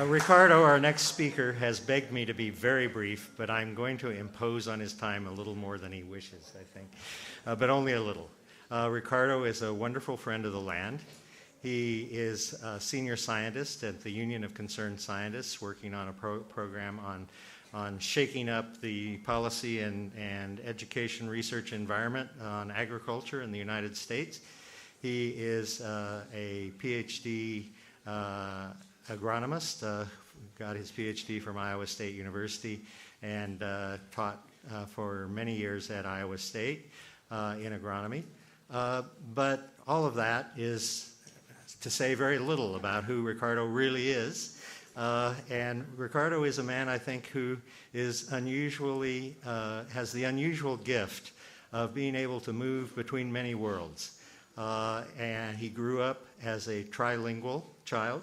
Ricardo, our next speaker, has begged me to be very brief, but I'm going to impose on his time a little more than he wishes, I think, but only a little. Ricardo is a wonderful friend of the land. He is a senior scientist at the Union of Concerned Scientists, working on a program on shaking up the policy and education research environment on agriculture in the United States. He is a PhD agronomist, got his PhD from Iowa State University, and taught for many years at Iowa State in agronomy. But all of that is to say very little about who Ricardo really is. And Ricardo is a man, I think, who is unusually, has the unusual gift of being able to move between many worlds. And he grew up as a trilingual child.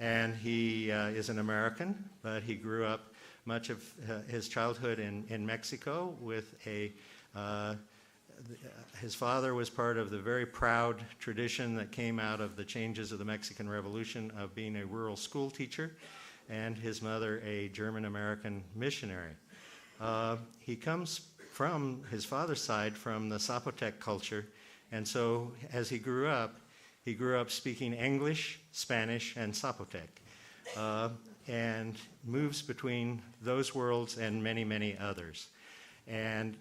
And he is an American, but he grew up much of his childhood in Mexico with his father was part of the very proud tradition that came out of the changes of the Mexican Revolution of being a rural school teacher, and his mother a German-American missionary. He comes from his father's side from the Zapotec culture, and so as he grew up speaking English, Spanish, and Zapotec, and moves between those worlds and many, many others. And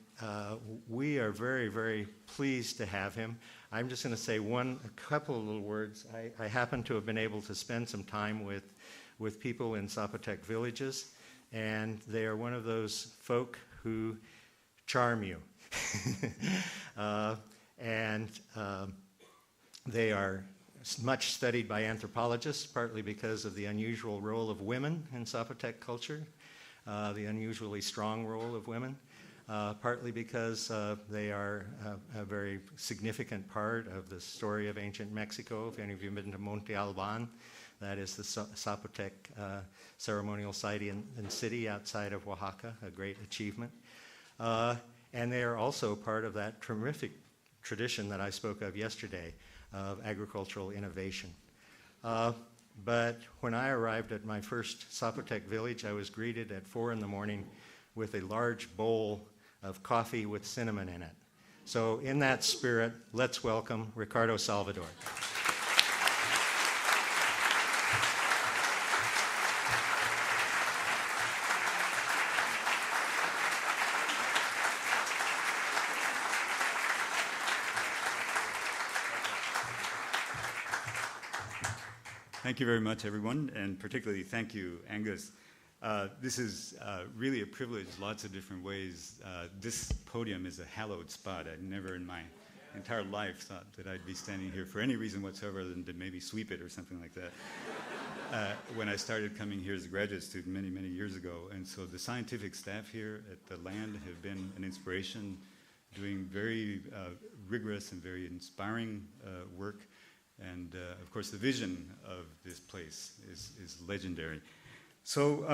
we are very, very pleased to have him. I'm just going to say a couple of little words. I happen to have been able to spend some time with people in Zapotec villages, and they are one of those folk who charm you. They are much studied by anthropologists, partly because of the unusual role of women in Zapotec culture, the unusually strong role of women. Partly because they are a very significant part of the story of ancient Mexico. If any of you have been to Monte Alban, that is the Zapotec ceremonial site in city outside of Oaxaca, a great achievement. And they are also part of that terrific tradition that I spoke of yesterday of agricultural innovation. But when I arrived at my first Zapotec village, I was greeted at 4 in the morning with a large bowl of coffee with cinnamon in it. So in that spirit, let's welcome Ricardo Salvador. Thank you very much, everyone, and particularly thank you, Angus. This is really a privilege, lots of different ways. This podium is a hallowed spot. I never in my entire life thought that I'd be standing here for any reason whatsoever than to maybe sweep it or something like that. When I started coming here as a graduate student many, many years ago. And so the scientific staff here at the land have been an inspiration, doing very rigorous and very inspiring work. And of course, the vision of this place is legendary. So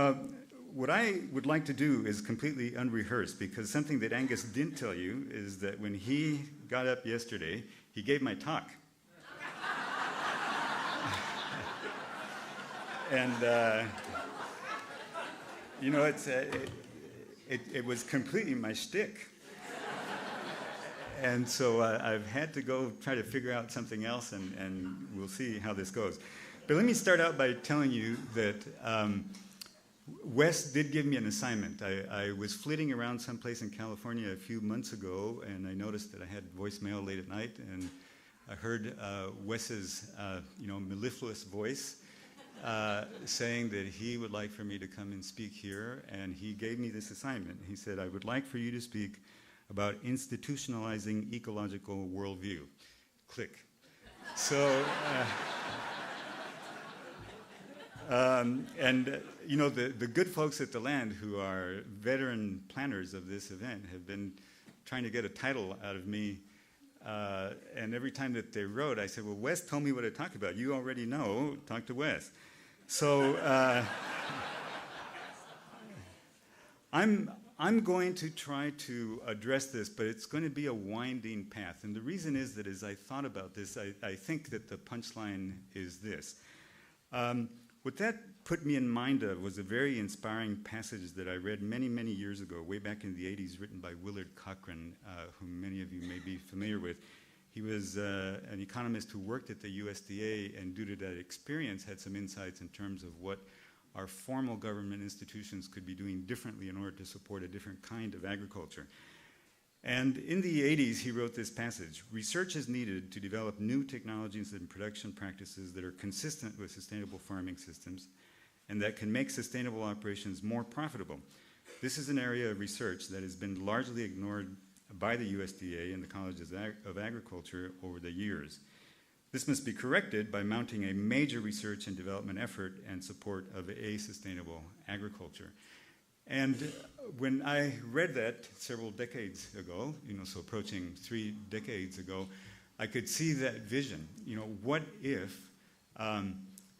what I would like to do is completely unrehearsed, because something that Angus didn't tell you is that when he got up yesterday, he gave my talk. And, you know, it was completely my shtick. And so I've had to go try to figure out something else, and we'll see how this goes. But let me start out by telling you that Wes did give me an assignment. I was flitting around someplace in California a few months ago, and I noticed that I had voicemail late at night, and I heard Wes's mellifluous voice saying that he would like for me to come and speak here, and he gave me this assignment. He said, I would like for you to speak about institutionalizing ecological worldview. Click. So, the good folks at the land who are veteran planners of this event have been trying to get a title out of me. And every time that they wrote, I said, well, Wes told me what to talk about. You already know, talk to Wes. So I'm going to try to address this, but it's going to be a winding path. And the reason is that as I thought about this, I think that the punchline is this. What that put me in mind of was a very inspiring passage that I read many, many years ago, way back in the 80s, written by Willard Cochran, whom many of you may be familiar with. He was an economist who worked at the USDA, and due to that experience had some insights in terms of what our formal government institutions could be doing differently in order to support a different kind of agriculture. And in the 80s, he wrote this passage: research is needed to develop new technologies and production practices that are consistent with sustainable farming systems and that can make sustainable operations more profitable. This is an area of research that has been largely ignored by the USDA and the colleges of agriculture over the years. This must be corrected by mounting a major research and development effort and support of a sustainable agriculture. And when I read that several decades ago, so approaching 3 decades ago, I could see that vision. What if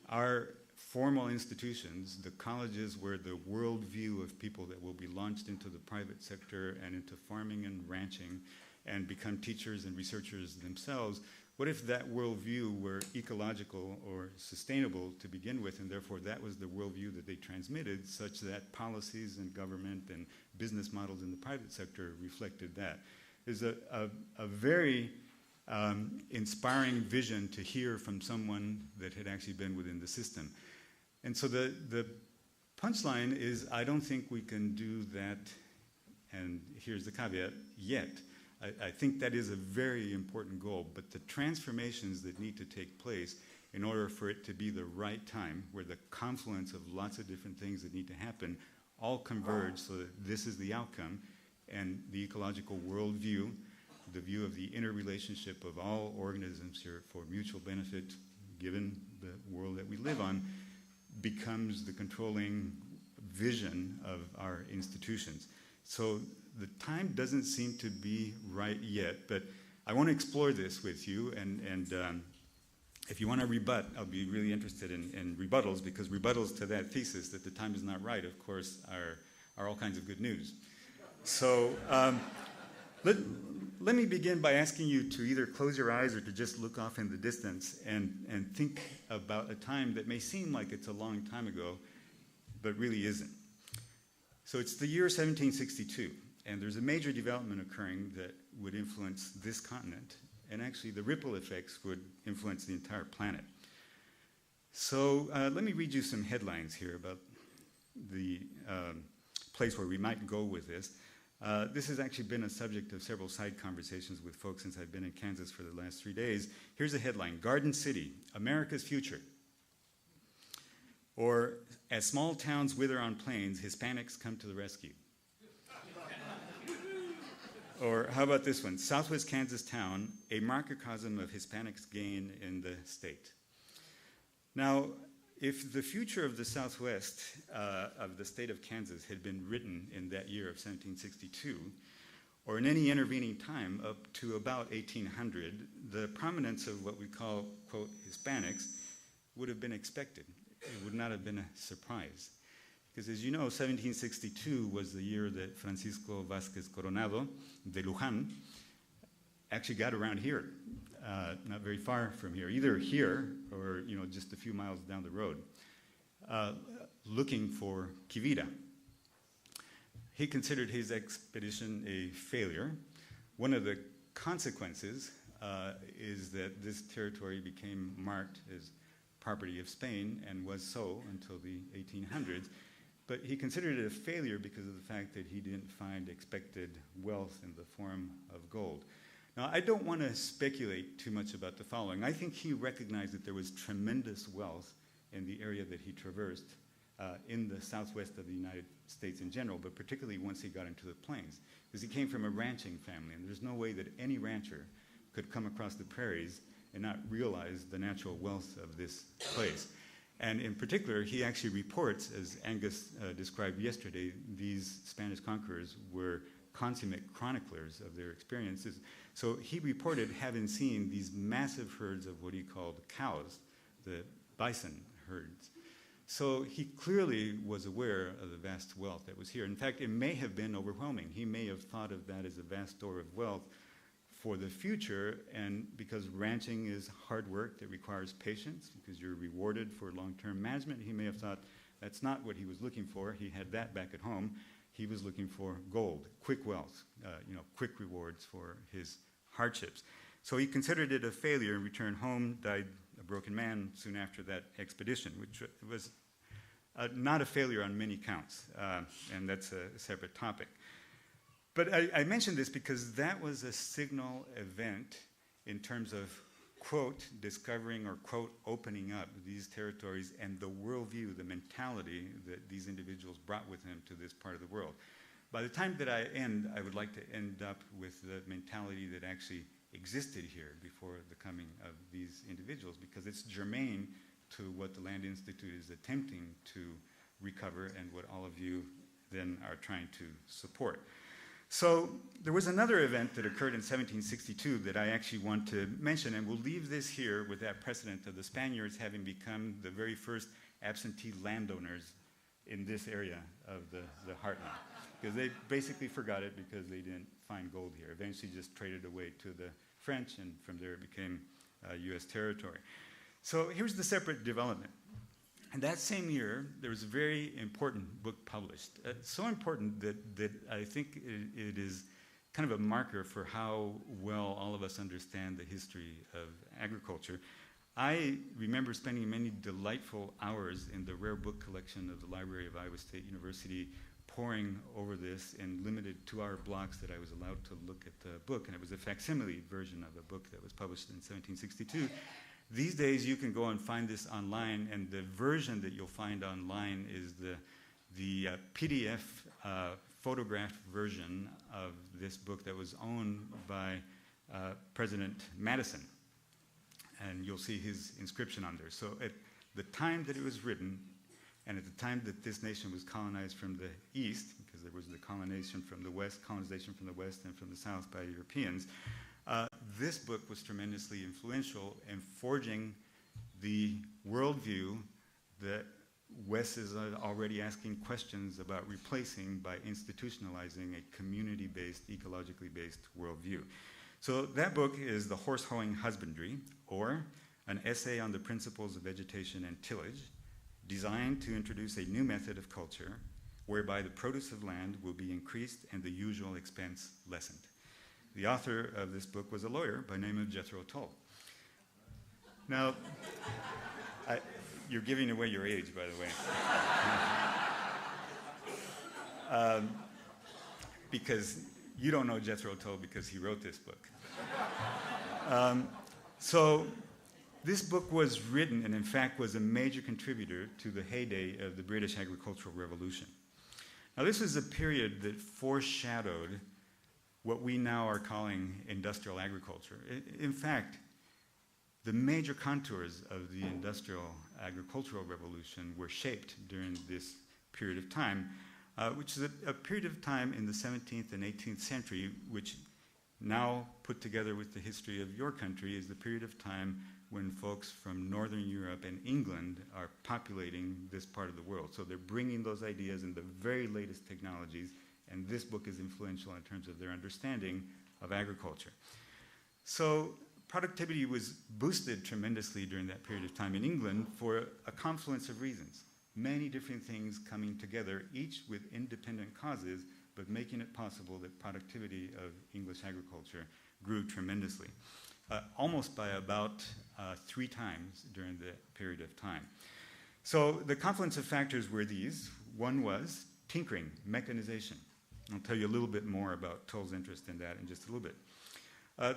our formal institutions, the colleges where the worldview of people that will be launched into the private sector and into farming and ranching and become teachers and researchers themselves, what if that worldview were ecological or sustainable to begin with, and therefore that was the worldview that they transmitted, such that policies and government and business models in the private sector reflected that? There's a very inspiring vision to hear from someone that had actually been within the system. And so the punchline is, I don't think we can do that, and here's the caveat, yet. I think that is a very important goal, but the transformations that need to take place in order for it to be the right time, where the confluence of lots of different things that need to happen all converge so that this is the outcome, and the ecological worldview, the view of the interrelationship of all organisms here for mutual benefit, given the world that we live on, becomes the controlling vision of our institutions. So the time doesn't seem to be right yet, but I want to explore this with you, and if you want to rebut, I'll be really interested in rebuttals, because rebuttals to that thesis that the time is not right, of course, are all kinds of good news. So let me begin by asking you to either close your eyes or to just look off in the distance and think about a time that may seem like it's a long time ago, but really isn't. So it's the year 1762. And there's a major development occurring that would influence this continent, and actually the ripple effects would influence the entire planet. So let me read you some headlines here about the place where we might go with this. This has actually been a subject of several side conversations with folks since I've been in Kansas for the last 3 days. Here's a headline: Garden City, America's Future. Or, as small towns wither on plains, Hispanics come to the rescue. Or how about this one? Southwest Kansas town, a microcosm of Hispanics' gain in the state. Now, if the future of the Southwest of the state of Kansas had been written in that year of 1762, or in any intervening time up to about 1800, the prominence of what we call, quote, Hispanics would have been expected. It would not have been a surprise. Because as you know, 1762 was the year that Francisco Vázquez Coronado de Luján actually got around here, not very far from here, either here or just a few miles down the road, looking for Quivira. He considered his expedition a failure. One of the consequences is that this territory became marked as property of Spain, and was so until the 1800s. But he considered it a failure because of the fact that he didn't find expected wealth in the form of gold. Now, I don't want to speculate too much about the following. I think he recognized that there was tremendous wealth in the area that he traversed in the southwest of the United States in general, but particularly once he got into the plains. Because he came from a ranching family, and there's no way that any rancher could come across the prairies and not realize the natural wealth of this place. And in particular, he actually reports, as Angus described yesterday, these Spanish conquerors were consummate chroniclers of their experiences. So he reported having seen these massive herds of what he called cows, the bison herds. So he clearly was aware of the vast wealth that was here. In fact, it may have been overwhelming. He may have thought of that as a vast store of wealth for the future, and because ranching is hard work that requires patience, because you're rewarded for long-term management, he may have thought that's not what he was looking for. He had that back at home. He was looking for gold, quick wealth, quick rewards for his hardships. So he considered it a failure and returned home, died a broken man soon after that expedition, which was not a failure on many counts, and that's a separate topic. But I mentioned this because that was a signal event in terms of, quote, discovering or, quote, opening up these territories and the worldview, the mentality that these individuals brought with them to this part of the world. By the time that I end, I would like to end up with the mentality that actually existed here before the coming of these individuals, because it's germane to what the Land Institute is attempting to recover and what all of you then are trying to support. So there was another event that occurred in 1762 that I actually want to mention, and we'll leave this here with that precedent of the Spaniards having become the very first absentee landowners in this area of the heartland. Because they basically forgot it because they didn't find gold here. Eventually just traded away to the French, and from there it became U.S. territory. So here's the separate development. And that same year, there was a very important book published. So important that I think it is kind of a marker for how well all of us understand the history of agriculture. I remember spending many delightful hours in the rare book collection of the Library of Iowa State University, poring over this in limited 2-hour blocks that I was allowed to look at the book. And it was a facsimile version of a book that was published in 1762. These days, you can go and find this online, and the version that you'll find online is the PDF photographed version of this book that was owned by President Madison. And you'll see his inscription on there. So at the time that it was written, and at the time that this nation was colonized from the east, because there was the colonization from the west and from the south by Europeans, this book was tremendously influential in forging the worldview that Wes is already asking questions about replacing by institutionalizing a community-based, ecologically based worldview. So that book is The Horse-Hoeing Husbandry, or An Essay on the Principles of Vegetation and Tillage, designed to introduce a new method of culture whereby the produce of land will be increased and the usual expense lessened. The author of this book was a lawyer by the name of Jethro Tull. Now, you're giving away your age, by the way. Because you don't know Jethro Tull because he wrote this book. So this book was written and, in fact, was a major contributor to the heyday of the British Agricultural Revolution. Now, this was a period that foreshadowed what we now are calling industrial agriculture. In fact, the major contours of the industrial agricultural revolution were shaped during this period of time, which is a period of time in the 17th and 18th century, which now put together with the history of your country is the period of time when folks from Northern Europe and England are populating this part of the world. So they're bringing those ideas and the very latest technologies, and this book is influential in terms of their understanding of agriculture. So productivity was boosted tremendously during that period of time in England for a confluence of reasons. Many different things coming together, each with independent causes, but making it possible that productivity of English agriculture grew tremendously, almost by about 3 times during the period of time. So the confluence of factors were these. One was tinkering, mechanization. I'll tell you a little bit more about Tull's interest in that in just a little bit.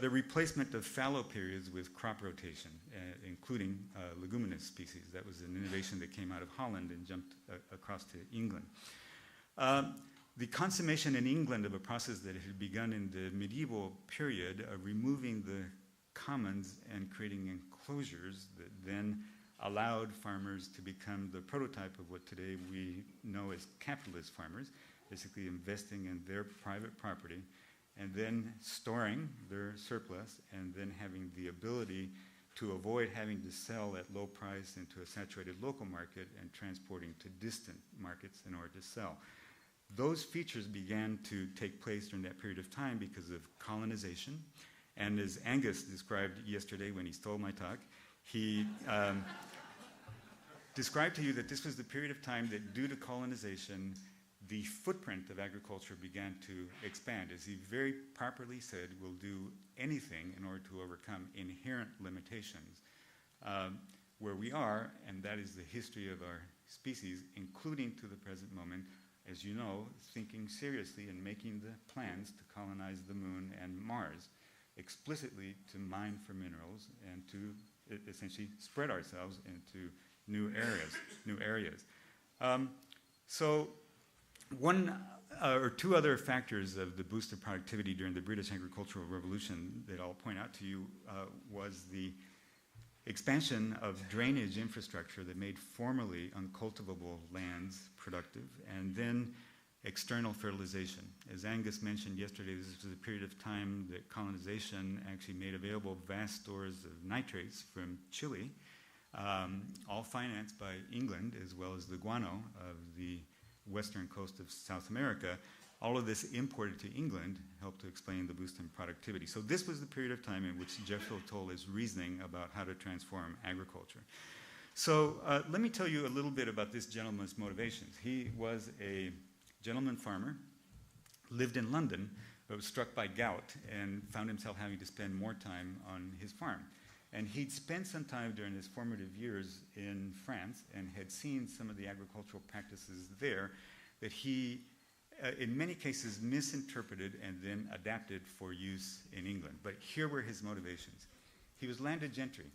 The replacement of fallow periods with crop rotation, including leguminous species. That was an innovation that came out of Holland and jumped across to England. The consummation in England of a process that had begun in the medieval period of removing the commons and creating enclosures that then allowed farmers to become the prototype of what today we know as capitalist farmers, basically investing in their private property and then storing their surplus and then having the ability to avoid having to sell at low price into a saturated local market and transporting to distant markets in order to sell. Those features began to take place during that period of time because of colonization And as Angus described yesterday when he stole my talk, he described to you that this was the period of time that due to colonization, the footprint of agriculture began to expand. As he very properly said, we'll do anything in order to overcome inherent limitations where we are, and that is the history of our species, including to the present moment, as you know, thinking seriously and making the plans to colonize the moon and Mars, explicitly to mine for minerals and to essentially spread ourselves into new areas. So one or two other factors of the boost of productivity during the British Agricultural Revolution that I'll point out to you was the expansion of drainage infrastructure that made formerly uncultivable lands productive, and then external fertilization. As Angus mentioned yesterday, this was a period of time that colonization actually made available vast stores of nitrates from Chile, all financed by England, as well as the guano of the western coast of South America. All of this imported to England helped to explain the boost in productivity. So this was the period of time in which Jethro Tull is reasoning about how to transform agriculture. So let me tell you a little bit about this gentleman's motivations. He was a gentleman farmer, lived in London, but was struck by gout and found himself having to spend more time on his farm. And he'd spent some time during his formative years in France and had seen some of the agricultural practices there that he, in many cases, misinterpreted and then adapted for use in England. But here were his motivations. He was landed gentry.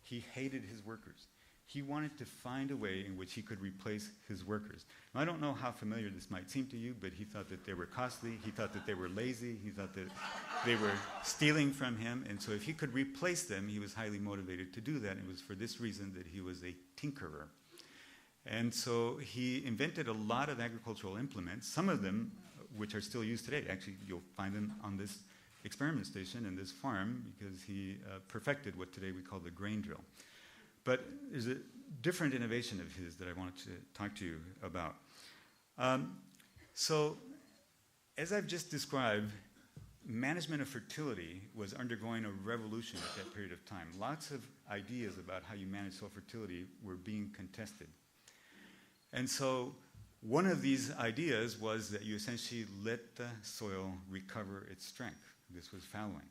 He hated his workers. He wanted to find a way in which he could replace his workers. Now, I don't know how familiar this might seem to you, but he thought that they were costly, he thought that they were lazy, he thought that they were stealing from him, and so if he could replace them, he was highly motivated to do that. It was for this reason that he was a tinkerer. And so he invented a lot of agricultural implements, some of them which are still used today. Actually, you'll find them on this experiment station in this farm because he perfected what today we call the grain drill. But there's a different innovation of his that I wanted to talk to you about. So, as I've just described, management of fertility was undergoing a revolution at that period of time. Lots of ideas about how you manage soil fertility were being contested. And so, one of these ideas was that you essentially let the soil recover its strength. This was fallowing.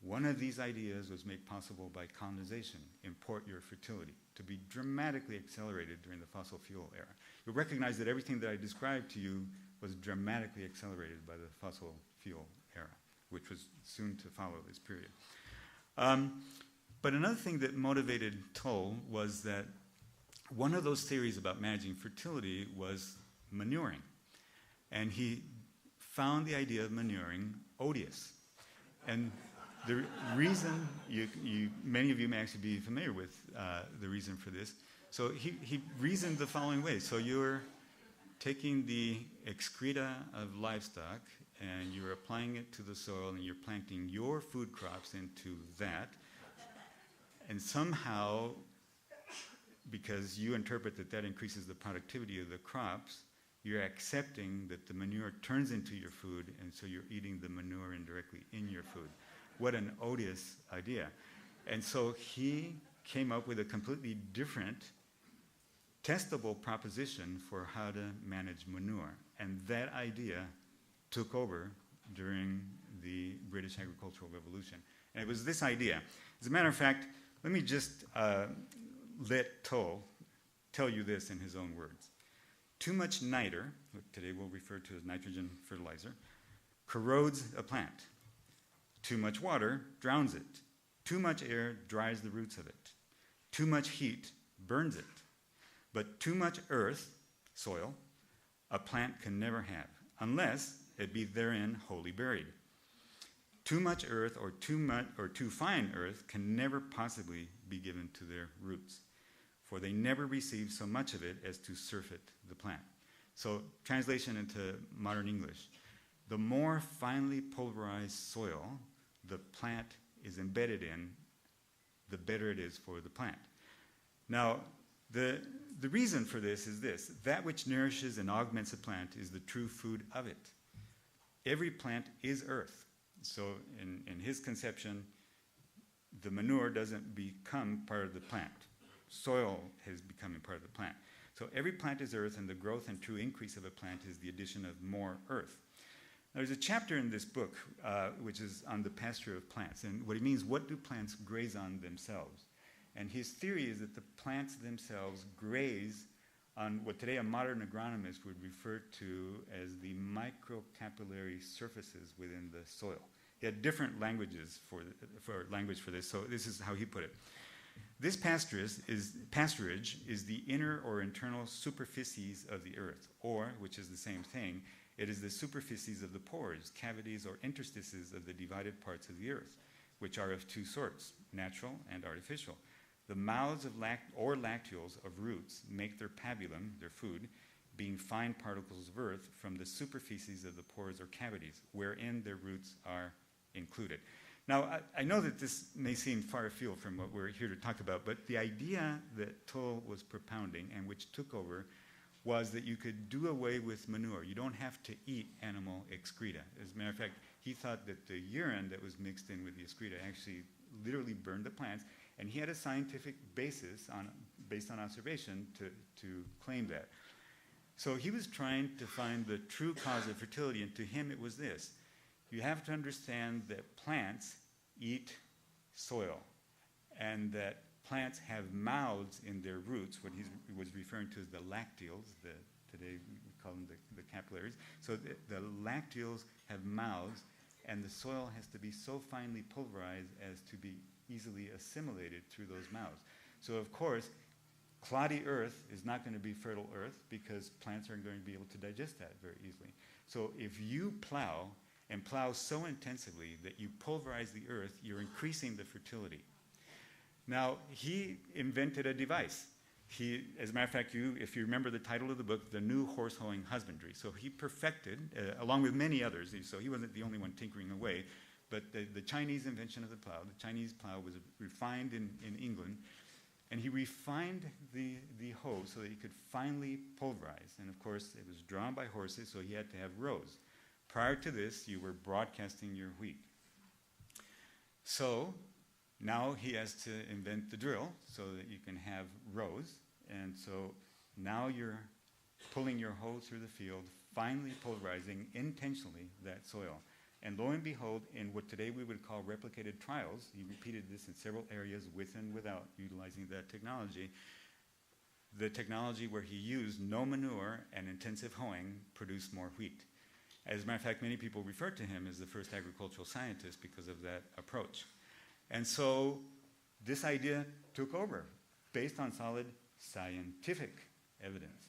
One of these ideas was made possible by colonization, import your fertility, to be dramatically accelerated during the fossil fuel era. You'll recognize that everything that I described to you was dramatically accelerated by the fossil fuel era, which was soon to follow this period. But another thing that motivated Tull was that one of those theories about managing fertility was manuring. And he found the idea of manuring odious. And the reason, many of you may actually be familiar with the reason for this. So he reasoned the following way. So you're taking the excreta of livestock and you're applying it to the soil and you're planting your food crops into that. And somehow, because you interpret that that increases the productivity of the crops, you're accepting that the manure turns into your food, and so you're eating the manure indirectly in your food. What an odious idea. And so he came up with a completely different, testable proposition for how to manage manure. And that idea took over during the British Agricultural Revolution. And it was this idea. As a matter of fact, let me just let Tull tell you this in his own words. Too much niter, what today we'll refer to as nitrogen fertilizer, corrodes a plant. Too much water drowns it. Too much air dries the roots of it. Too much heat burns it. But too much earth, soil, a plant can never have, unless it be therein wholly buried. Too much earth or too fine earth can never possibly be given to their roots, for they never receive so much of it as to surfeit the plant. So, translation into modern English. The more finely pulverized soil the plant is embedded in, the better it is for the plant. Now, the reason for this is this. That which nourishes and augments a plant is the true food of it. Every plant is earth. So in his conception, the manure doesn't become part of the plant. Soil is becoming part of the plant. So every plant is earth, and the growth and true increase of a plant is the addition of more earth. Now, there's a chapter in this book which is on the pasture of plants, and what he means, what do plants graze on themselves? And his theory is that the plants themselves graze on what today a modern agronomist would refer to as the microcapillary surfaces within the soil. He had different languages for this, so this is how he put it. This pasturage is the inner or internal superficies of the earth, or, which is the same thing, it is the superficies of the pores, cavities, or interstices of the divided parts of the earth, which are of two sorts, natural and artificial. The mouths of lacteals of roots make their pabulum, their food, being fine particles of earth from the superficies of the pores or cavities, wherein their roots are included. Now, I know that this may seem far afield from what we're here to talk about, but the idea that Tull was propounding and which took over was that you could do away with manure. You don't have to eat animal excreta. As a matter of fact, he thought that the urine that was mixed in with the excreta actually literally burned the plants, and he had a scientific basis based on observation to claim that. So he was trying to find the true cause of fertility, and to him it was this. You have to understand that plants eat soil, and that plants have mouths in their roots, what he was referring to as the lacteals, today we call them the capillaries. So the lacteals have mouths, and the soil has to be so finely pulverized as to be easily assimilated through those mouths. So of course, cloddy earth is not going to be fertile earth because plants aren't going to be able to digest that very easily. So if you plow and plow so intensively that you pulverize the earth, you're increasing the fertility. Now, he invented a device. As a matter of fact, if you remember the title of the book, The New Horse Hoeing Husbandry. So he perfected, along with many others, so he wasn't the only one tinkering away, but the Chinese invention of the Chinese plow was refined in England, and he refined the hoe so that he could finely pulverize. And of course, it was drawn by horses, so he had to have rows. Prior to this, you were broadcasting your wheat. So now he has to invent the drill so that you can have rows. And so now you're pulling your hoe through the field, finely pulverizing intentionally that soil. And lo and behold, in what today we would call replicated trials, he repeated this in several areas with and without utilizing that technology. The technology where he used no manure and intensive hoeing produced more wheat. As a matter of fact, many people refer to him as the first agricultural scientist because of that approach. And so this idea took over based on solid scientific evidence.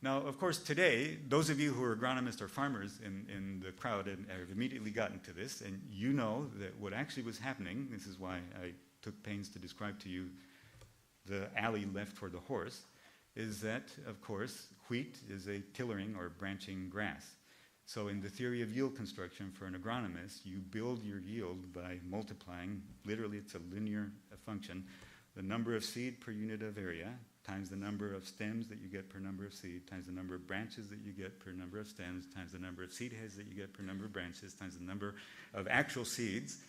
Now, of course, today, those of you who are agronomists or farmers in the crowd have immediately gotten to this, and you know that what actually was happening, this is why I took pains to describe to you the alley left for the horse, is that, of course, wheat is a tillering or branching grass. So in the theory of yield construction for an agronomist, you build your yield by multiplying, literally it's a linear function, the number of seed per unit of area times the number of stems that you get per number of seed, times the number of branches that you get per number of stems, times the number of seed heads that you get per number of branches, times the number of actual seeds,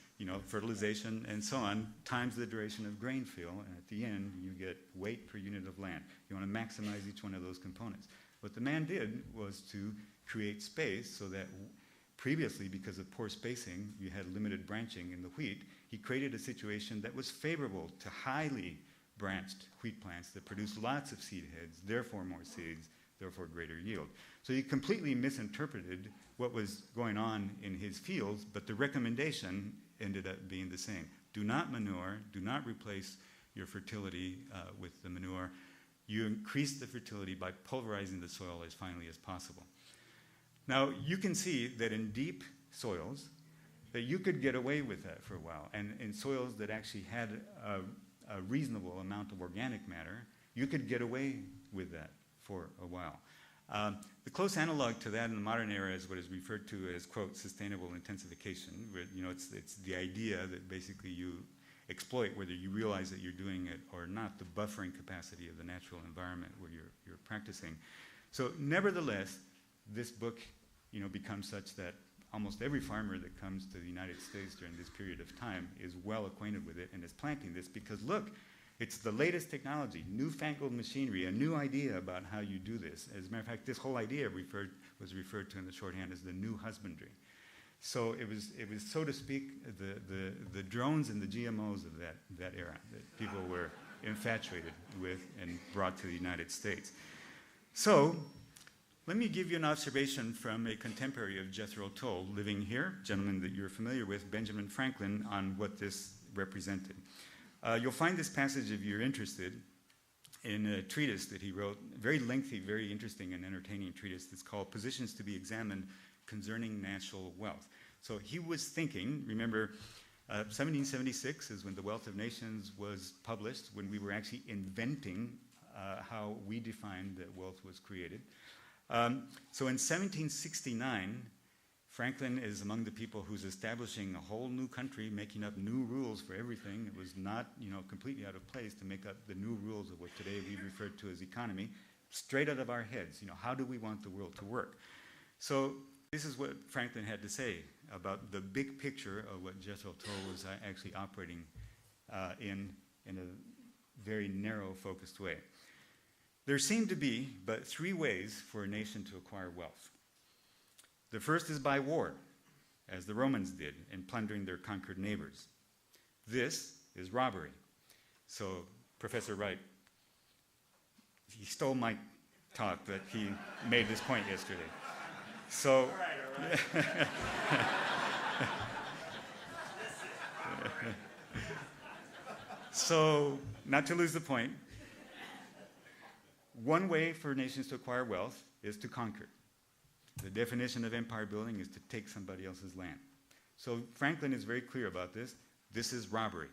fertilization and so on, times the duration of grain fill, and at the end you get weight per unit of land. You want to maximize each one of those components. What the man did was to create space so that previously, because of poor spacing, you had limited branching in the wheat. He created a situation that was favorable to highly branched wheat plants that produce lots of seed heads, therefore more seeds, therefore greater yield. So he completely misinterpreted what was going on in his fields, but the recommendation ended up being the same. Do not manure, do not replace your fertility with the manure. You increase the fertility by pulverizing the soil as finely as possible. Now, you can see that in deep soils, that you could get away with that for a while. And in soils that actually had a reasonable amount of organic matter, you could get away with that for a while. The close analog to that in the modern era is what is referred to as, quote, sustainable intensification. Where, it's the idea that basically you exploit, whether you realize that you're doing it or not, the buffering capacity of the natural environment where you're practicing. So nevertheless, this book becomes such that almost every farmer that comes to the United States during this period of time is well acquainted with it and is planting this because, look, it's the latest technology, newfangled machinery, a new idea about how you do this. As a matter of fact, this whole idea was referred to in the shorthand as the new husbandry. So it was, so to speak, the drones and the GMOs of that era that people were infatuated with and brought to the United States. So let me give you an observation from a contemporary of Jethro Tull living here, gentleman that you're familiar with, Benjamin Franklin, on what this represented. You'll find this passage, if you're interested, in a treatise that he wrote, very lengthy, very interesting and entertaining treatise that's called Positions to be Examined Concerning National Wealth. So he was thinking, remember, 1776 is when The Wealth of Nations was published, when we were actually inventing how we defined that wealth was created. So in 1769, Franklin is among the people who's establishing a whole new country, making up new rules for everything. It was not, completely out of place to make up the new rules of what today we refer to as economy, straight out of our heads. How do we want the world to work? So this is what Franklin had to say about the big picture of what Jethro Tull was actually operating in a very narrow, focused way. There seem to be but three ways for a nation to acquire wealth. The first is by war, as the Romans did in plundering their conquered neighbors. This is robbery. So Professor Wright, he stole my talk, but he made this point yesterday. So, all right. So, not to lose the point, one way for nations to acquire wealth is to conquer. The definition of empire building is to take somebody else's land. So Franklin is very clear about this. This is robbery.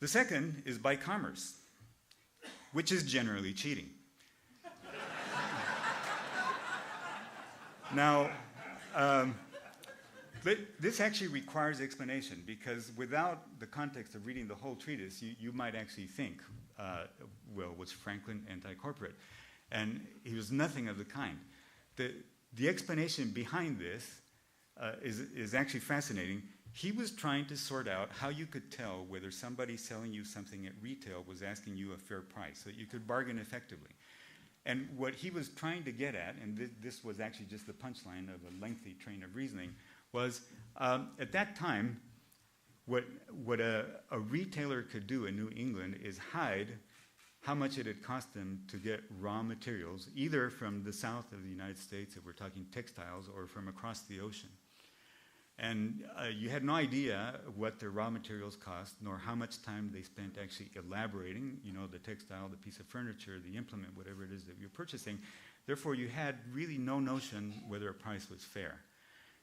The second is by commerce, which is generally cheating. Now, this actually requires explanation because without the context of reading the whole treatise, you might actually think, well, was Franklin anti-corporate? And he was nothing of the kind. The explanation behind this is actually fascinating. He was trying to sort out how you could tell whether somebody selling you something at retail was asking you a fair price, so that you could bargain effectively. And what he was trying to get at, and this was actually just the punchline of a lengthy train of reasoning, was at that time, what a retailer could do in New England is hide how much it had cost them to get raw materials, either from the south of the United States, if we're talking textiles, or from across the ocean. And you had no idea what their raw materials cost, nor how much time they spent actually elaborating, the textile, the piece of furniture, the implement, whatever it is that you're purchasing. Therefore, you had really no notion whether a price was fair.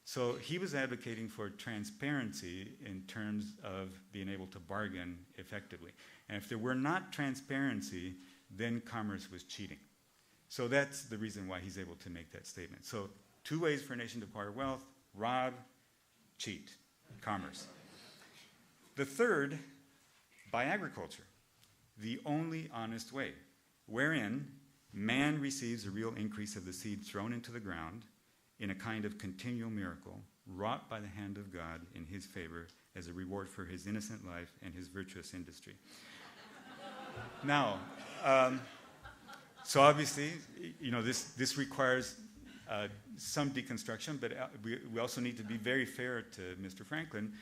So he was advocating for transparency in terms of being able to bargain effectively. And if there were not transparency, then commerce was cheating. So that's the reason why he's able to make that statement. So two ways for a nation to acquire wealth: rob, cheat, commerce. The third, by agriculture, the only honest way, wherein man receives a real increase of the seed thrown into the ground in a kind of continual miracle, wrought by the hand of God in his favor as a reward for his innocent life and his virtuous industry. Now, so obviously, this requires some deconstruction, but we also need to be very fair to Mr. Franklin.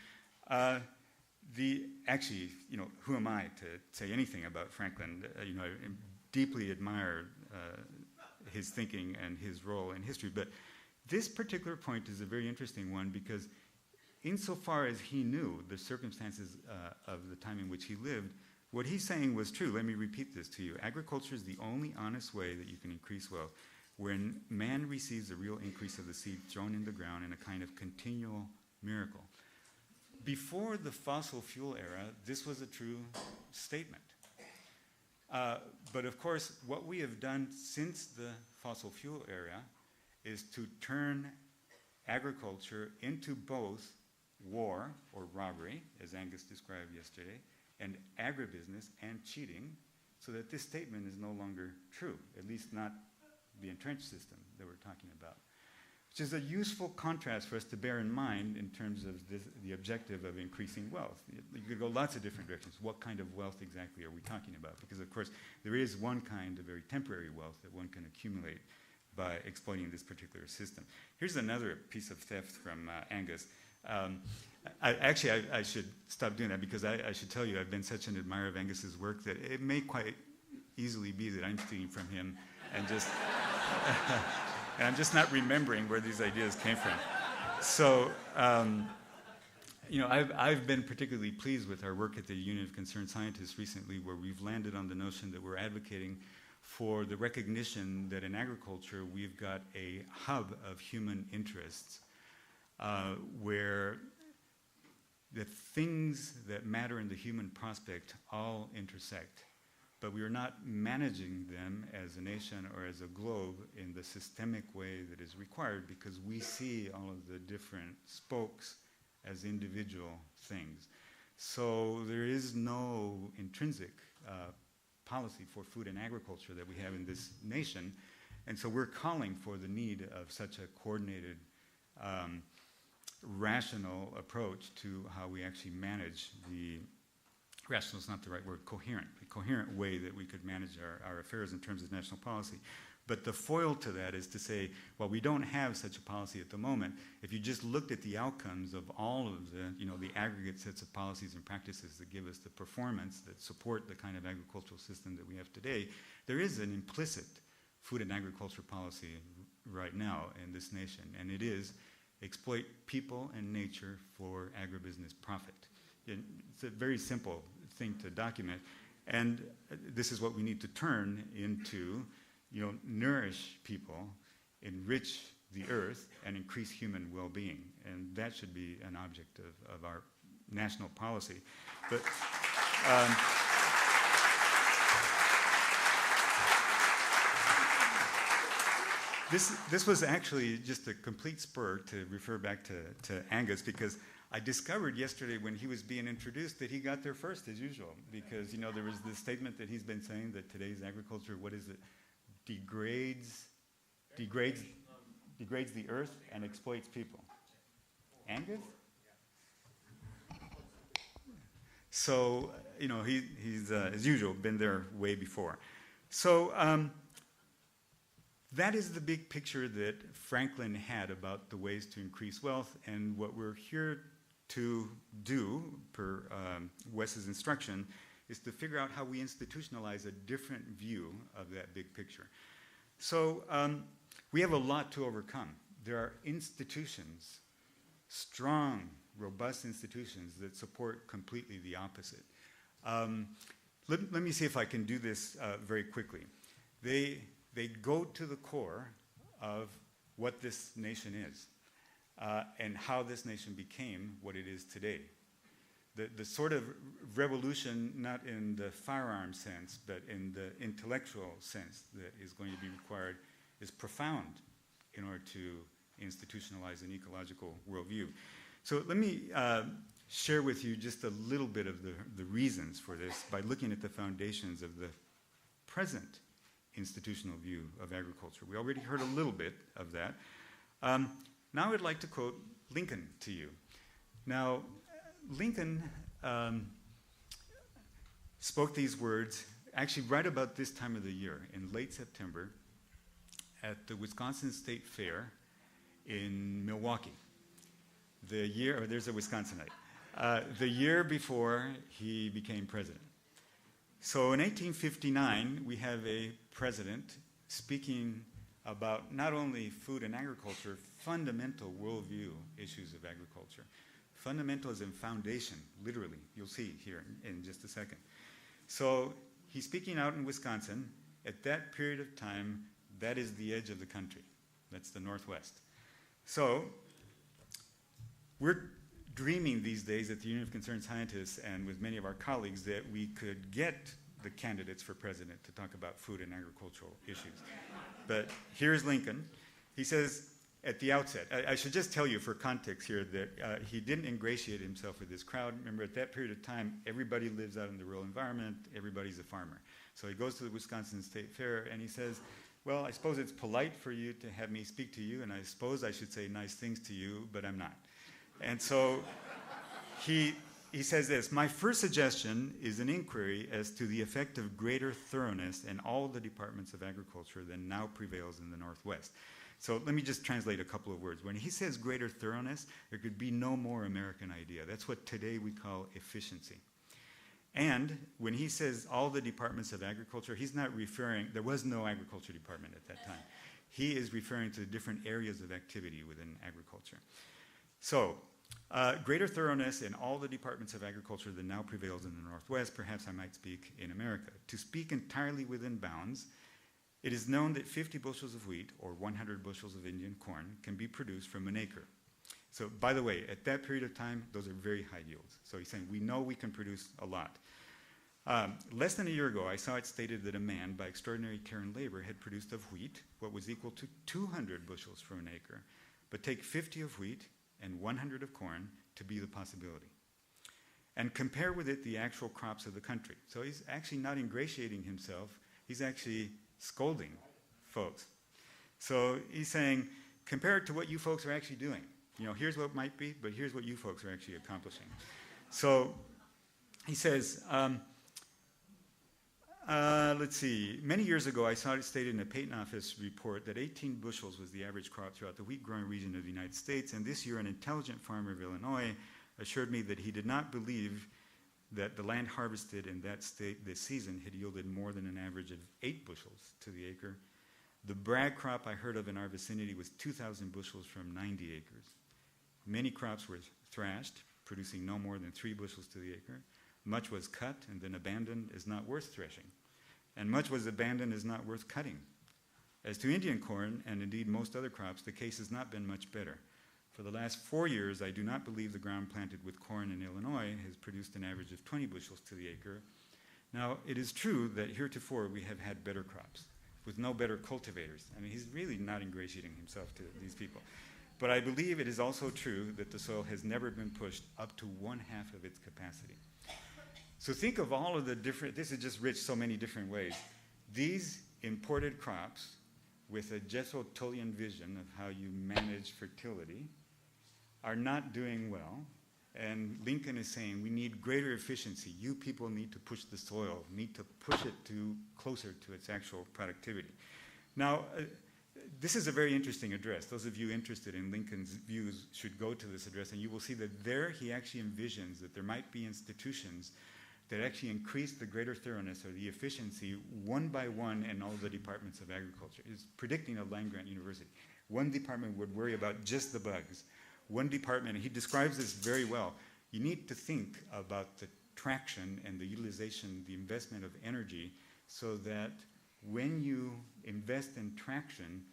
Actually, who am I to say anything about Franklin? I deeply admire his thinking and his role in history, but this particular point is a very interesting one because insofar as he knew the circumstances of the time in which he lived, what he's saying was true. Let me repeat this to you. Agriculture is the only honest way that you can increase wealth, when man receives a real increase of the seed thrown in the ground in a kind of continual miracle. Before the fossil fuel era, this was a true statement. But of course, what we have done since the fossil fuel era is to turn agriculture into both war or robbery, as Angus described yesterday, and agribusiness and cheating, so that this statement is no longer true, at least not the entrenched system that we're talking about. which is a useful contrast for us to bear in mind in terms of the objective of increasing wealth. You could go lots of different directions. What kind of wealth exactly are we talking about? Because, of course, there is one kind of very temporary wealth that one can accumulate by exploiting this particular system. Here's another piece of theft from Angus. I should stop doing that because I should tell you I've been such an admirer of Angus's work that it may quite easily be that I'm stealing from him and just... and I'm just not remembering where these ideas came from. So, I've been particularly pleased with our work at the Union of Concerned Scientists recently, where we've landed on the notion that we're advocating for the recognition that in agriculture we've got a hub of human interests where the things that matter in the human prospect all intersect. But we are not managing them as a nation or as a globe in the systemic way that is required because we see all of the different spokes as individual things. So there is no intrinsic policy for food and agriculture that we have in this nation. And so we're calling for the need of such a coordinated, rational approach to how we actually manage the rational is not the right word, a coherent way that we could manage our affairs in terms of national policy. But the foil to that is to say, well, we don't have such a policy at the moment. If you just looked at the outcomes of all of the aggregate sets of policies and practices that give us the performance that support the kind of agricultural system that we have today, there is an implicit food and agriculture policy right now in this nation, and it is exploit people and nature for agribusiness profit. It's a very simple thing to document, and this is what we need to turn into, nourish people, enrich the earth, and increase human well-being, and that should be an object of our national policy. But this was actually just a complete spur to refer back to Angus, because I discovered yesterday when he was being introduced that he got there first, as usual, because, there was this statement that he's been saying that today's agriculture, degrades the earth and exploits people. Angus? So, he's, as usual, been there way before. So, that is the big picture that Franklin had about the ways to increase wealth, and what we're here to do, per Wes's instruction, is to figure out how we institutionalize a different view of that big picture. So we have a lot to overcome. There are institutions, strong, robust institutions that support completely the opposite. Let me see if I can do this very quickly. They go to the core of what this nation is. And how this nation became what it is today. The sort of revolution, not in the firearm sense, but in the intellectual sense that is going to be required, is profound in order to institutionalize an ecological worldview. So let me share with you just a little bit of the reasons for this by looking at the foundations of the present institutional view of agriculture. We already heard a little bit of that. Now I'd like to quote Lincoln to you. Now, Lincoln spoke these words actually right about this time of the year, in late September, at the Wisconsin State Fair in Milwaukee. There's a Wisconsinite. The year before he became president. So in 1859, we have a president speaking about not only food and agriculture, fundamental worldview issues of agriculture. Fundamental as in foundation, literally. You'll see here in just a second. So he's speaking out in Wisconsin. At that period of time, that is the edge of the country. That's the Northwest. So we're dreaming these days at the Union of Concerned Scientists and with many of our colleagues that we could get the candidates for president to talk about food and agricultural issues. But here's Lincoln. He says at the outset, I should just tell you for context here that he didn't ingratiate himself with this crowd. Remember, at that period of time, everybody lives out in the rural environment, everybody's a farmer. So he goes to the Wisconsin State Fair and he says, well, I suppose it's polite for you to have me speak to you, and I suppose I should say nice things to you, but I'm not. And so he says this, my first suggestion is an inquiry as to the effect of greater thoroughness in all the departments of agriculture than now prevails in the Northwest. So let me just translate a couple of words. When he says greater thoroughness, there could be no more American idea. That's what today we call efficiency. And when he says all the departments of agriculture, he's not referring, there was no agriculture department at that time. He is referring to the different areas of activity within agriculture. So, greater thoroughness in all the departments of agriculture than now prevails in the Northwest, perhaps I might speak in America. To speak entirely within bounds, it is known that 50 bushels of wheat or 100 bushels of Indian corn can be produced from an acre. So, by the way, at that period of time, those are very high yields. So he's saying, we know we can produce a lot. Less than a year ago, I saw it stated that a man, by extraordinary care and labor, had produced of wheat what was equal to 200 bushels from an acre. But take 50 of wheat and 100 of corn to be the possibility. And compare with it the actual crops of the country. So he's actually not ingratiating himself, he's actually scolding folks. So he's saying, compare it to what you folks are actually doing. You know, here's what it might be, but here's what you folks are actually accomplishing. So he says, let's see, many years ago I saw it stated in a patent office report that 18 bushels was the average crop throughout the wheat growing region of the United States, and this year an intelligent farmer of Illinois assured me that he did not believe that the land harvested in that state this season had yielded more than an average of 8 bushels to the acre. The brag crop I heard of in our vicinity was 2,000 bushels from 90 acres. Many crops were thrashed, producing no more than 3 bushels to the acre. Much was cut and then abandoned as not worth threshing, and much was abandoned as not worth cutting. As to Indian corn, and indeed most other crops, the case has not been much better. For the last 4 years, I do not believe the ground planted with corn in Illinois has produced an average of 20 bushels to the acre. Now, it is true that heretofore we have had better crops, with no better cultivators. I mean, he's really not ingratiating himself to these people. But I believe it is also true that the soil has never been pushed up to 1/2 of its capacity. So think of all of the different, this is just rich so many different ways. These imported crops with a Jesuitian vision of how you manage fertility are not doing well. And Lincoln is saying we need greater efficiency. You people need to push the soil, need to push it to closer to its actual productivity. Now, this is a very interesting address. Those of you interested in Lincoln's views should go to this address, and you will see that there he actually envisions that there might be institutions that actually increase the greater thoroughness or the efficiency one by one in all the departments of agriculture. He's predicting a land-grant university. One department would worry about just the bugs. One department, and he describes this very well, you need to think about the traction and the utilization, the investment of energy, so that when you invest in traction,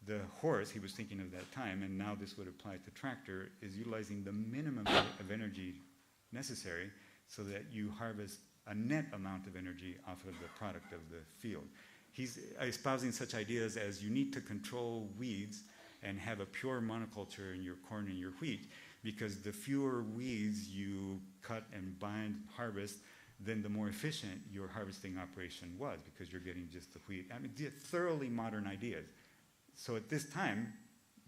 the horse, he was thinking of that time, and now this would apply to tractor, is utilizing the minimum of energy necessary so that you harvest a net amount of energy off of the product of the field. He's espousing such ideas as you need to control weeds and have a pure monoculture in your corn and your wheat, because the fewer weeds you cut and bind, harvest, then the more efficient your harvesting operation was, because you're getting just the wheat. I mean, thoroughly modern ideas. So at this time,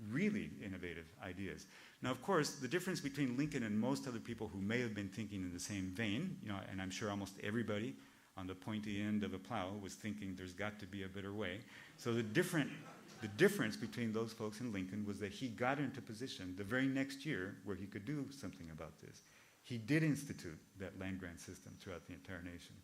really innovative ideas. Now, of course, the difference between Lincoln and most other people who may have been thinking in the same vein, you know, and I'm sure almost everybody on the pointy end of a plow was thinking there's got to be a better way. So the difference between those folks and Lincoln was that he got into position the very next year where he could do something about this. He did institute that land-grant system throughout the entire nation.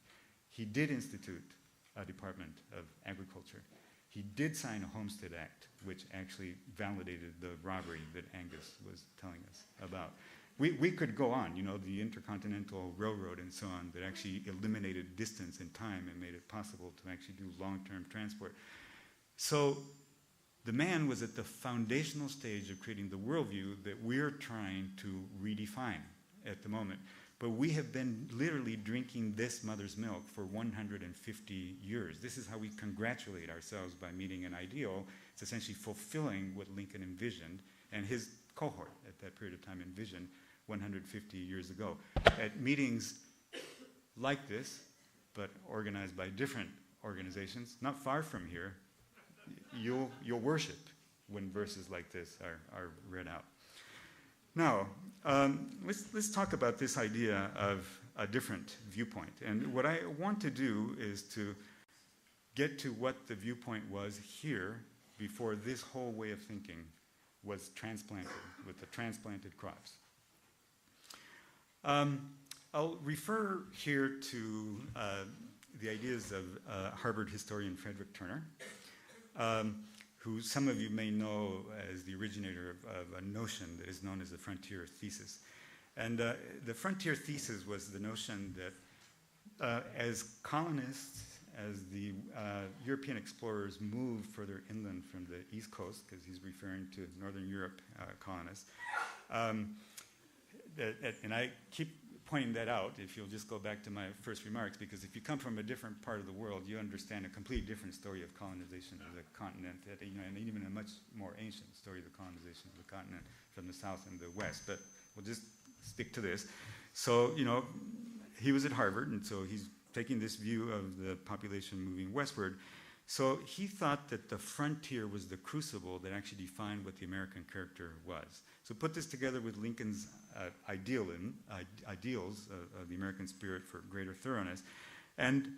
He did institute a Department of Agriculture. He did sign a Homestead Act, which actually validated the robbery that Angus was telling us about. We could go on, you know, the Intercontinental Railroad and so on, that actually eliminated distance and time and made it possible to actually do long-term transport. So the man was at the foundational stage of creating the worldview that we're trying to redefine at the moment. But we have been literally drinking this mother's milk for 150 years. This is how we congratulate ourselves by meeting an ideal. It's essentially fulfilling what Lincoln envisioned, and his cohort at that period of time envisioned 150 years ago. At meetings like this, but organized by different organizations, not far from here, you'll worship when verses like this are read out. Now, let's talk about this idea of a different viewpoint. And what I want to do is to get to what the viewpoint was here before this whole way of thinking was transplanted with the transplanted crops. I'll refer here to the ideas of Harvard historian Frederick Turner, who some of you may know as the originator of a notion that is known as the frontier thesis. And the frontier thesis was the notion that as colonists, as the European explorers moved further inland from the East Coast, because he's referring to Northern Europe colonists, and I keep pointing that out, if you'll just go back to my first remarks, because if you come from a different part of the world, you understand a completely different story of colonization of the continent, and even a much more ancient story of the colonization of the continent from the south and the west. But we'll just stick to this. So, he was at Harvard, and so he's taking this view of the population moving westward. So he thought that the frontier was the crucible that actually defined what the American character was. So put this together with Lincoln's ideals of the American spirit for greater thoroughness. And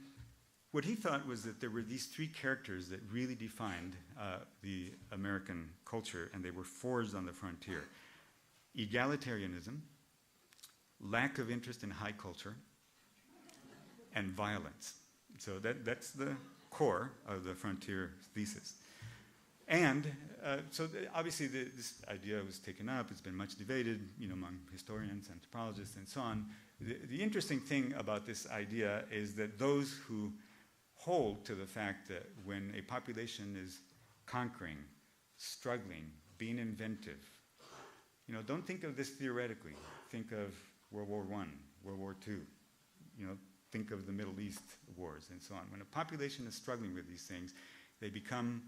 what he thought was that there were these three characters that really defined the American culture, and they were forged on the frontier: egalitarianism, lack of interest in high culture, and violence. So that's the core of the frontier thesis. And obviously this idea was taken up. It's been much debated, among historians, anthropologists, and so on. The interesting thing about this idea is that those who hold to the fact that when a population is conquering, struggling, being inventive, don't think of this theoretically. Think of World War I, World War II, think of the Middle East wars and so on. When a population is struggling with these things, they become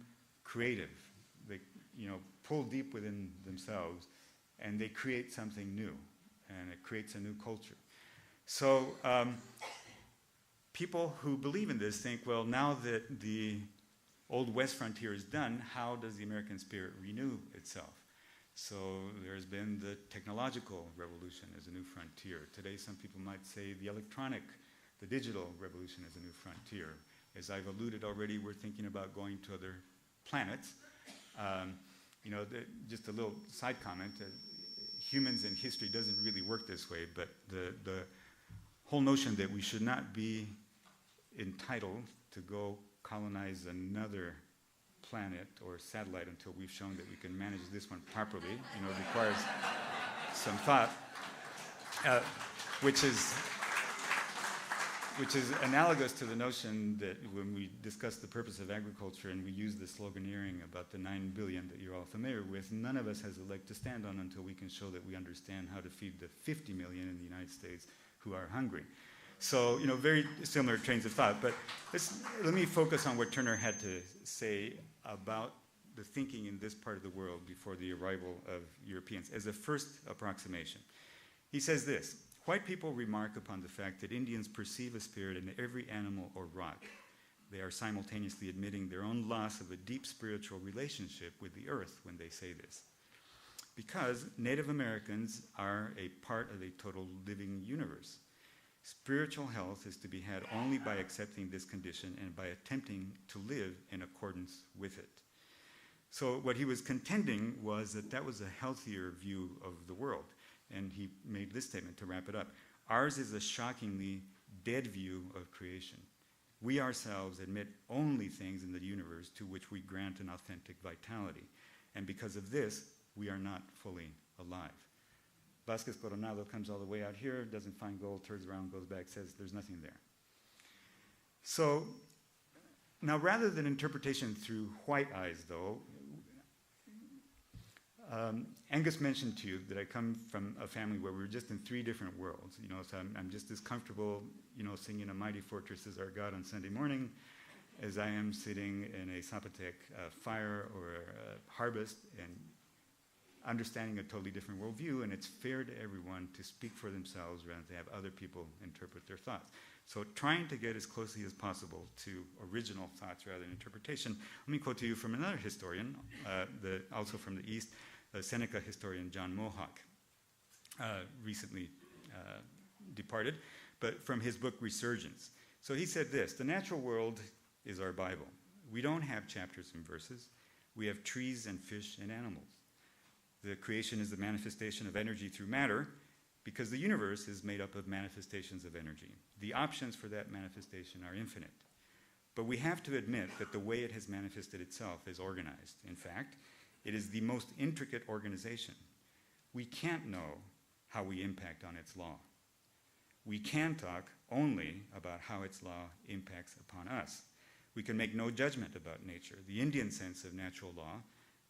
creative. They, pull deep within themselves, and they create something new, and it creates a new culture. So people who believe in this think, well, now that the Old West frontier is done, how does the American spirit renew itself? So there's been the technological revolution as a new frontier. Today, some people might say the digital revolution is a new frontier. As I've alluded already, we're thinking about going to other planets. Just a little side comment, humans in history doesn't really work this way, but the whole notion that we should not be entitled to go colonize another planet or satellite until we've shown that we can manage this one properly, requires some thought, which is analogous to the notion that when we discuss the purpose of agriculture and we use the sloganeering about the 9 billion that you're all familiar with, none of us has a leg to stand on until we can show that we understand how to feed the 50 million in the United States who are hungry. So, very similar trains of thought. But let me focus on what Turner had to say about the thinking in this part of the world before the arrival of Europeans as a first approximation. He says this: white people remark upon the fact that Indians perceive a spirit in every animal or rock. They are simultaneously admitting their own loss of a deep spiritual relationship with the earth when they say this. Because Native Americans are a part of a total living universe. Spiritual health is to be had only by accepting this condition and by attempting to live in accordance with it. So what he was contending was that was a healthier view of the world. And he made this statement to wrap it up. Ours is a shockingly dead view of creation. We ourselves admit only things in the universe to which we grant an authentic vitality. And because of this, we are not fully alive. Vasquez Coronado comes all the way out here, doesn't find gold, turns around, goes back, says there's nothing there. So now rather than interpretation through white eyes, though, Angus mentioned to you that I come from a family where we're just in three different worlds. So I'm just as comfortable, singing "A Mighty Fortress Is Our God" on Sunday morning as I am sitting in a Zapotec fire or a harvest and understanding a totally different worldview. And it's fair to everyone to speak for themselves rather than to have other people interpret their thoughts. So trying to get as closely as possible to original thoughts rather than interpretation. Let me quote to you from another historian, also from the East, Seneca historian John Mohawk, recently departed, but from his book Resurgence. So he said this: the natural world is our Bible. We don't have chapters and verses. We have trees and fish and animals. The creation is the manifestation of energy through matter, because the universe is made up of manifestations of energy. The options for that manifestation are infinite. But we have to admit that the way it has manifested itself is organized. In fact, it is the most intricate organization. We can't know how we impact on its law. We can talk only about how its law impacts upon us. We can make no judgment about nature. The Indian sense of natural law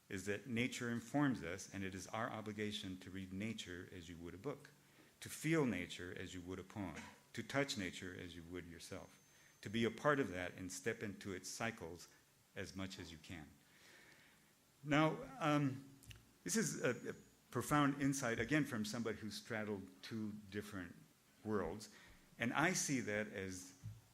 is that nature informs us, and it is our obligation to read nature as you would a book, to feel nature as you would a poem, to touch nature as you would yourself, to be a part of that and step into its cycles as much as you can. Now, this is a profound insight, again, from somebody who straddled two different worlds, and I see that as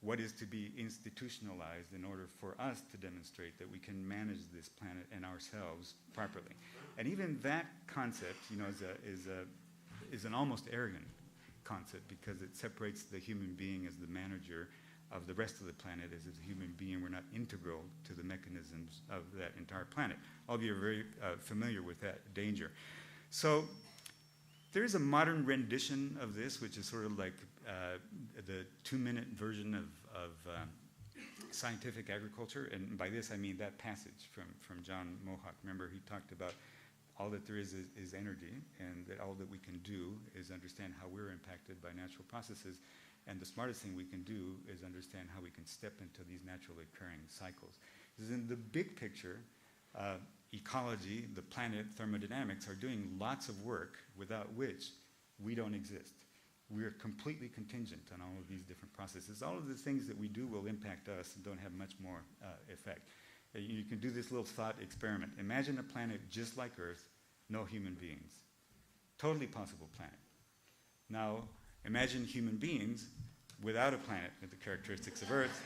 what is to be institutionalized in order for us to demonstrate that we can manage this planet and ourselves properly. And even that concept, is an almost arrogant concept, because it separates the human being as the manager of the rest of the planet. As a human being, we're not integral to the mechanisms of that entire planet. All of you are very familiar with that danger. So there is a modern rendition of this, which is sort of like the 2-minute version of scientific agriculture. And by this, I mean that passage from John Mohawk. Remember, he talked about all that there is energy, and that all that we can do is understand how we're impacted by natural processes. And the smartest thing we can do is understand how we can step into these naturally occurring cycles. Because in the big picture, ecology, the planet, thermodynamics are doing lots of work without which we don't exist. We're completely contingent on all of these different processes. All of the things that we do will impact us and don't have much more effect. You can do this little thought experiment. Imagine a planet just like Earth, no human beings. Totally possible planet. Now, imagine human beings without a planet with the characteristics of Earth.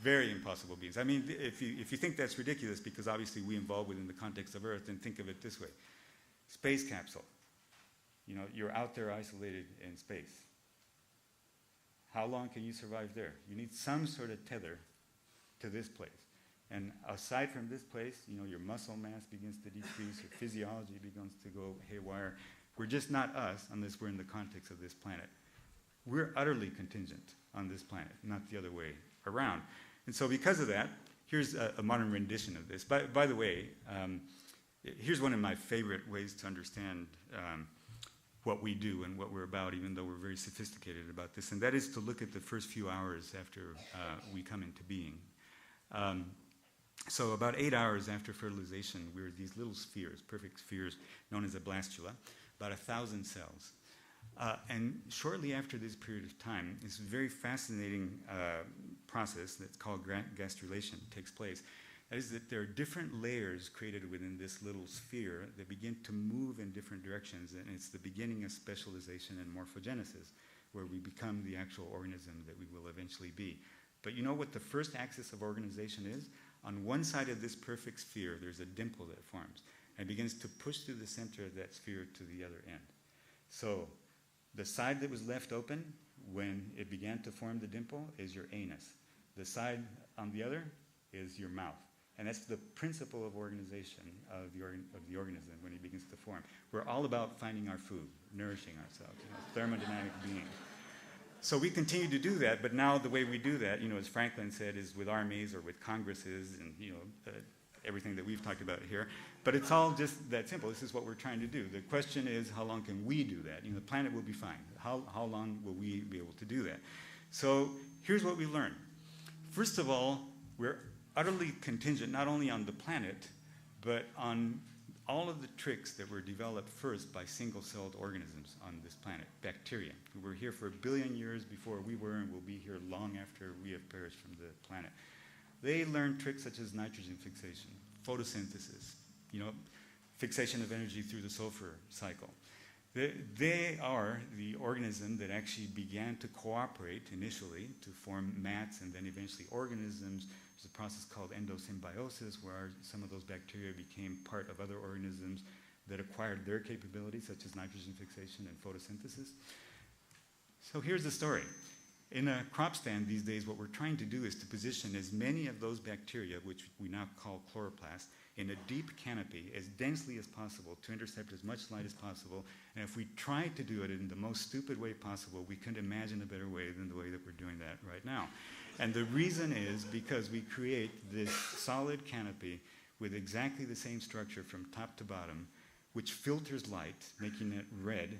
Very impossible beings. I mean, if you think that's ridiculous, because obviously we evolve within the context of Earth, then think of it this way. Space capsule. You're out there isolated in space. How long can you survive there? You need some sort of tether to this place. And aside from this place, your muscle mass begins to decrease, your physiology begins to go haywire. We're just not us unless we're in the context of this planet. We're utterly contingent on this planet, not the other way around. And so because of that, here's a modern rendition of this. By the way, here's one of my favorite ways to understand what we do and what we're about, even though we're very sophisticated about this, and that is to look at the first few hours after we come into being. So about 8 hours after fertilization, we're these little spheres, perfect spheres, known as a blastula, about 1,000 cells. And shortly after this period of time, this very fascinating process that's called gastrulation takes place. That is that there are different layers created within this little sphere that begin to move in different directions, and it's the beginning of specialization and morphogenesis, where we become the actual organism that we will eventually be. But you know what the first axis of organization is? On one side of this perfect sphere, there's a dimple that forms, and it begins to push through the center of that sphere to the other end. So the side that was left open when it began to form the dimple is your anus. The side on the other is your mouth. And that's the principle of organization of the organism when it begins to form. We're all about finding our food, nourishing ourselves, thermodynamic beings. So we continue to do that, but now the way we do that, as Franklin said, is with armies or with congresses and, everything that we've talked about here. But it's all just that simple. This is what we're trying to do. The question is, how long can we do that? The planet will be fine. How long will we be able to do that? So here's what we learned. First of all, we're utterly contingent not only on the planet, but on all of the tricks that were developed first by single-celled organisms on this planet, bacteria, who were here for 1 billion years before we were and will be here long after we have perished from the planet. They learned tricks such as nitrogen fixation, photosynthesis, fixation of energy through the sulfur cycle. They are the organism that actually began to cooperate initially to form mats and then eventually organisms. There's a process called endosymbiosis where some of those bacteria became part of other organisms that acquired their capabilities, such as nitrogen fixation and photosynthesis. So here's the story. In a crop stand these days, what we're trying to do is to position as many of those bacteria, which we now call chloroplasts, in a deep canopy as densely as possible to intercept as much light as possible. And if we tried to do it in the most stupid way possible, we couldn't imagine a better way than the way that we're doing that right now. And the reason is because we create this solid canopy with exactly the same structure from top to bottom, which filters light, making it red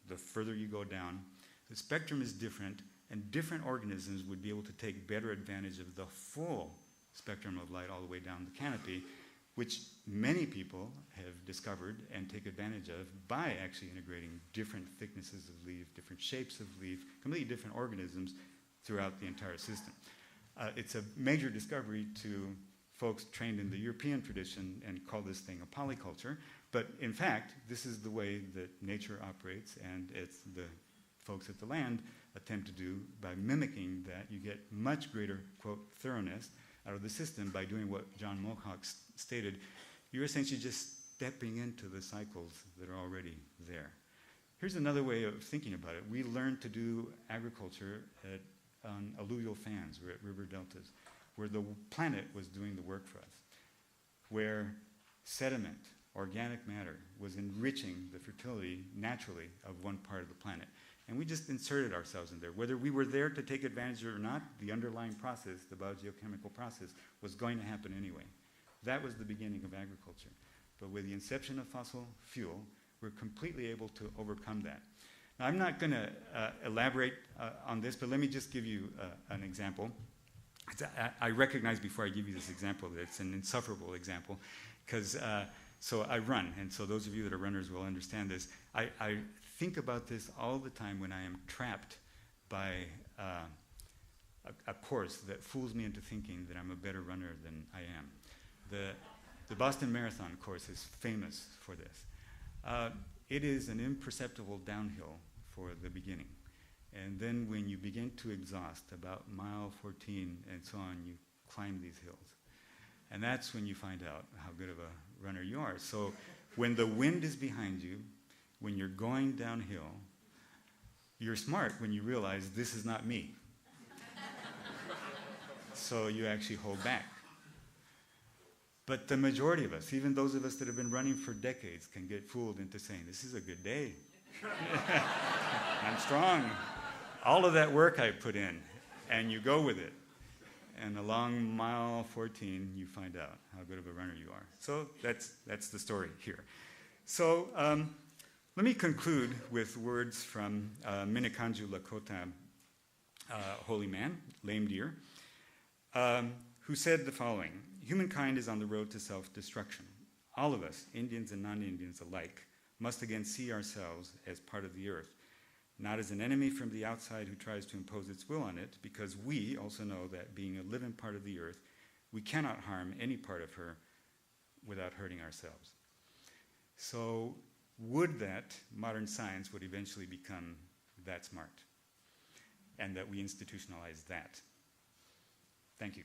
the further you go down. The spectrum is different, and different organisms would be able to take better advantage of the full spectrum of light all the way down the canopy, which many people have discovered and take advantage of by actually integrating different thicknesses of leaf, different shapes of leaf, completely different organisms throughout the entire system. It's a major discovery to folks trained in the European tradition and call this thing a polyculture. But in fact, this is the way that nature operates, and it's the folks at the land attempt to do by mimicking that. You get much greater, quote, thoroughness out of the system by doing what John Mohawk stated. You're essentially just stepping into the cycles that are already there. Here's another way of thinking about it. We learned to do agriculture on alluvial fans or at river deltas, where the planet was doing the work for us, where sediment, organic matter, was enriching the fertility naturally of one part of the planet. And we just inserted ourselves in there. Whether we were there to take advantage or not, the underlying process, the biogeochemical process, was going to happen anyway. That was the beginning of agriculture. But with the inception of fossil fuel, we're completely able to overcome that. Now, I'm not going to elaborate on this, but let me just give you an example. I recognize before I give you this example that it's an insufferable example, because so I run, and so those of you that are runners will understand this. I think about this all the time when I am trapped by a course that fools me into thinking that I'm a better runner than I am. The Boston Marathon course is famous for this. It is an imperceptible downhill for the beginning. And then when you begin to exhaust, about mile 14 and so on, you climb these hills. And that's when you find out how good of a runner you are. So when the wind is behind you, when you're going downhill, you're smart when you realize this is not me. So you actually hold back. But the majority of us, even those of us that have been running for decades, can get fooled into saying, this is a good day. I'm strong. All of that work I put in, and you go with it. And along mile 14, you find out how good of a runner you are. So that's the story here. So let me conclude with words from Minnekanju Lakota holy man, lame deer, who said the following: humankind is on the road to self-destruction. All of us, Indians and non-Indians alike, must again see ourselves as part of the earth, not as an enemy from the outside who tries to impose its will on it, because we also know that being a living part of the earth, we cannot harm any part of her without hurting ourselves. So would that modern science would eventually become that smart, and that we institutionalize that. Thank you.